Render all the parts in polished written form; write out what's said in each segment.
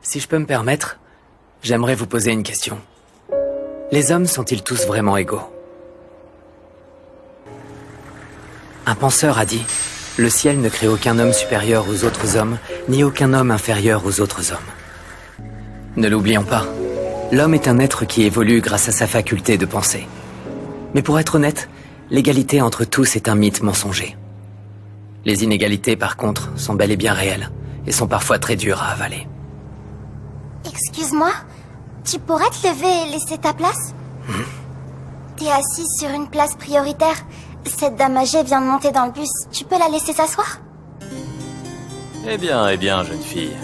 Si je peux me permettre, j'aimerais vous poser une question. Les hommes sont-ils tous vraiment égaux? Un penseur a dit « Le ciel ne crée aucun homme supérieur aux autres hommes, ni aucun homme inférieur aux autres hommes. » Ne l'oublions pas, l'homme est un être qui évolue grâce à sa faculté de penser. Mais pour être honnête, l'égalité entre tous est un mythe mensonger. Les inégalités, par contre, sont bel et bien réelles, et sont parfois très dures à avaler. Excuse-moi, tu pourrais te lever et laisser ta place? T'es assis sur une place prioritaire. Cette dame âgée vient de monter dans le bus. Tu peux la laisser s'asseoir? Eh bien, jeune fille.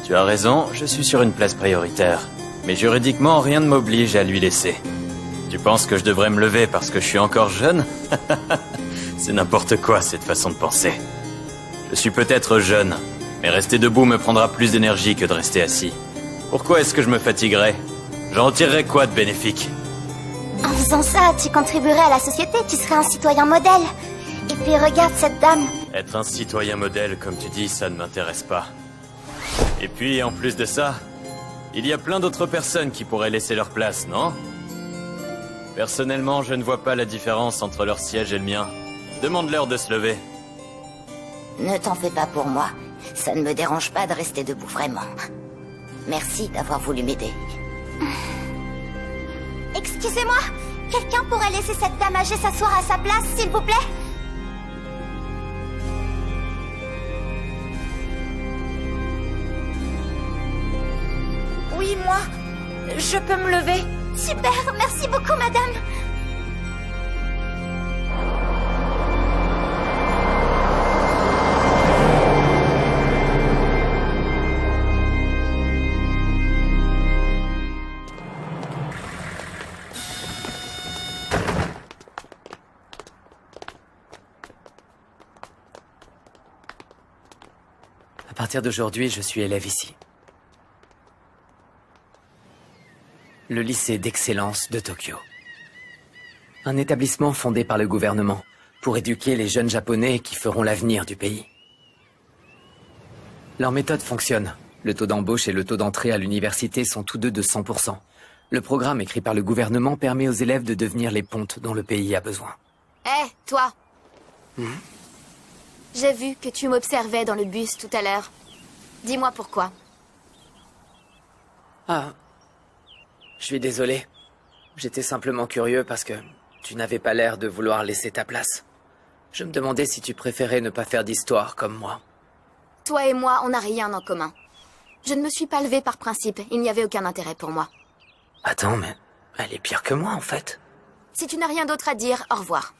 Tu as raison, je suis sur une place prioritaire. Mais juridiquement, rien ne m'oblige à lui laisser. Tu penses que je devrais me lever parce que je suis encore jeune? C'est n'importe quoi, cette façon de penser. Je suis peut-être jeune, mais rester debout me prendra plus d'énergie que de rester assis. Pourquoi est-ce que je me fatiguerais? J'en retirerais quoi de bénéfique? En faisant ça, tu contribuerais à la société, tu serais un citoyen modèle. Et puis regarde cette dame. Être un citoyen modèle, comme tu dis, ça ne m'intéresse pas. Et puis, en plus de ça, il y a plein d'autres personnes qui pourraient laisser leur place, non? Personnellement, je ne vois pas la différence entre leur siège et le mien. Demande-leur de se lever. Ne t'en fais pas pour moi. Ça ne me dérange pas de rester debout, vraiment. Merci d'avoir voulu m'aider. Excusez-moi, quelqu'un pourrait laisser cette dame âgée s'asseoir à sa place, s'il vous plaît? Oui, moi. Je peux me lever. Super, merci beaucoup, madame. À partir d'aujourd'hui, je suis élève ici. Le lycée d'excellence de Tokyo. Un établissement fondé par le gouvernement pour éduquer les jeunes japonais qui feront l'avenir du pays. Leur méthode fonctionne. Le taux d'embauche et le taux d'entrée à l'université sont tous deux de 100%. Le programme écrit par le gouvernement permet aux élèves de devenir les pontes dont le pays a besoin. Hé, toi. J'ai vu que tu m'observais dans le bus tout à l'heure. Dis-moi pourquoi. Ah, je suis désolé. J'étais simplement curieux parce que tu n'avais pas l'air de vouloir laisser ta place. Je me demandais si tu préférais ne pas faire d'histoire comme moi. Toi et moi, on n'a rien en commun. Je ne me suis pas levée par principe. Il n'y avait aucun intérêt pour moi. Attends, mais elle est pire que moi, en fait. Si tu n'as rien d'autre à dire, au revoir.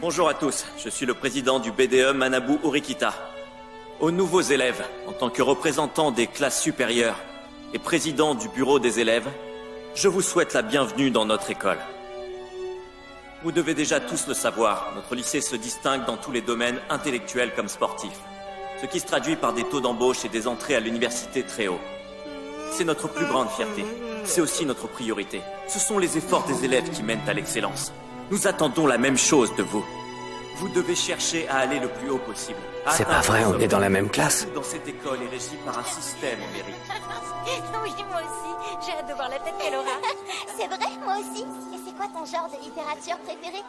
Bonjour à tous, je suis le président du BDE Manabu Urikita. Aux nouveaux élèves, en tant que représentant des classes supérieures et président du bureau des élèves, je vous souhaite la bienvenue dans notre école. Vous devez déjà tous le savoir, notre lycée se distingue dans tous les domaines intellectuels comme sportifs, ce qui se traduit par des taux d'embauche et des entrées à l'université très hauts. C'est notre plus grande fierté, c'est aussi notre priorité. Ce sont les efforts des élèves qui mènent à l'excellence. Nous attendons la même chose de vous. Vous devez chercher à aller le plus haut possible. C'est pas vrai, on est dans la même classe. Dans cette école est régie par un système numérique. Oui, moi aussi. J'ai hâte de voir la tête qu'elle aura. C'est vrai, moi aussi. Et c'est quoi ton genre de littérature préféré?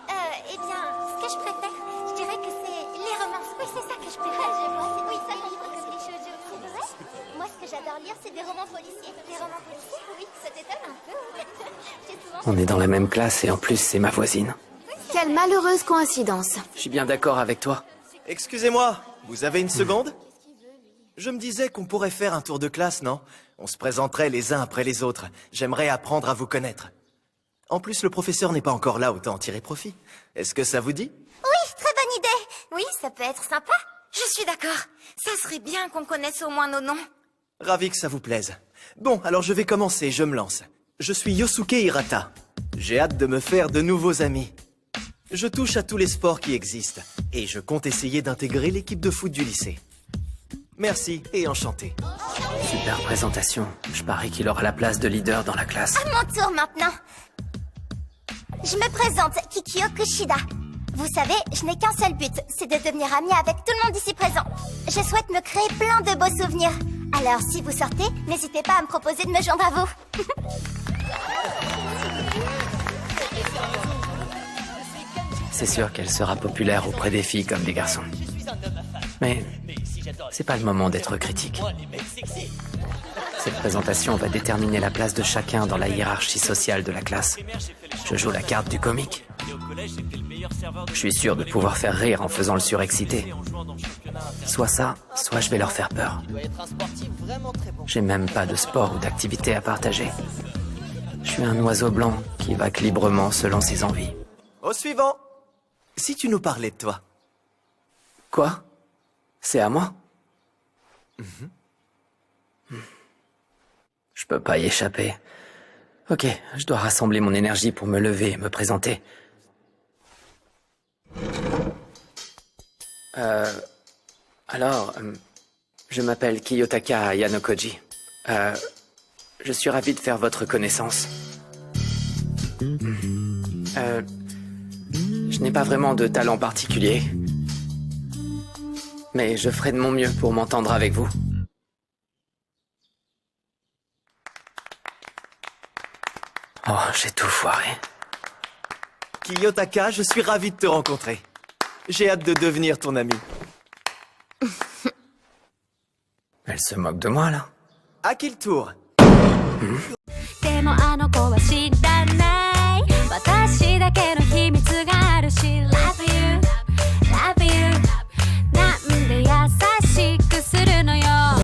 Eh bien, ce que je préfère, je dirais que c'est les romances. Oui, c'est ça que je préfère. Je vois, oui, ça, les livres comme les shoujo. C'est vrai? Moi, ce que j'adore lire, c'est des romans policiers. Des romans policiers? Oui, ça t'étonne un peu. On est dans la même classe et en plus, c'est ma voisine. Quelle malheureuse coïncidence. Je suis bien d'accord avec toi. Excusez-moi, vous avez une seconde? Je me disais qu'on pourrait faire un tour de classe, non? On se présenterait les uns après les autres. J'aimerais apprendre à vous connaître. En plus, le professeur n'est pas encore là, autant en tirer profit. Est-ce que ça vous dit? Oui, très bonne idée. Oui, ça peut être sympa. Je suis d'accord. Ça serait bien qu'on connaisse au moins nos noms. Ravi que ça vous plaise. Bon, alors je vais commencer, je me lance. Je suis Yosuke Hirata. J'ai hâte de me faire de nouveaux amis. Je touche à tous les sports qui existent, et je compte essayer d'intégrer l'équipe de foot du lycée. Merci et enchanté. Super présentation. Je parie qu'il aura la place de leader dans la classe. À mon tour maintenant. Je me présente, Kikyo Kushida. Vous savez, je n'ai qu'un seul but, c'est de devenir amie avec tout le monde ici présent. Je souhaite me créer plein de beaux souvenirs. Alors, si vous sortez, n'hésitez pas à me proposer de me joindre à vous. C'est sûr qu'elle sera populaire auprès des filles comme des garçons. Mais c'est pas le moment d'être critique. Cette présentation va déterminer la place de chacun dans la hiérarchie sociale de la classe. Je joue la carte du comique. Je suis sûr de pouvoir faire rire en faisant le surexcité. Soit ça, soit je vais leur faire peur. J'ai même pas de sport ou d'activité à partager. Je suis un oiseau blanc qui vague librement selon ses envies. Au suivant. Si tu nous parlais de toi. Quoi? C'est à moi? Je peux pas y échapper. Ok, je dois rassembler mon énergie pour me lever et me présenter. Alors, je m'appelle Kiyotaka Yanokoji. Je suis ravi de faire votre connaissance. Je n'ai pas vraiment de talent particulier. Mais je ferai de mon mieux pour m'entendre avec vous. Oh, j'ai tout foiré. Kiyotaka, je suis ravi de te rencontrer. J'ai hâte de devenir ton ami. Elle se moque de moi, là. À qui le tour? でもあの子は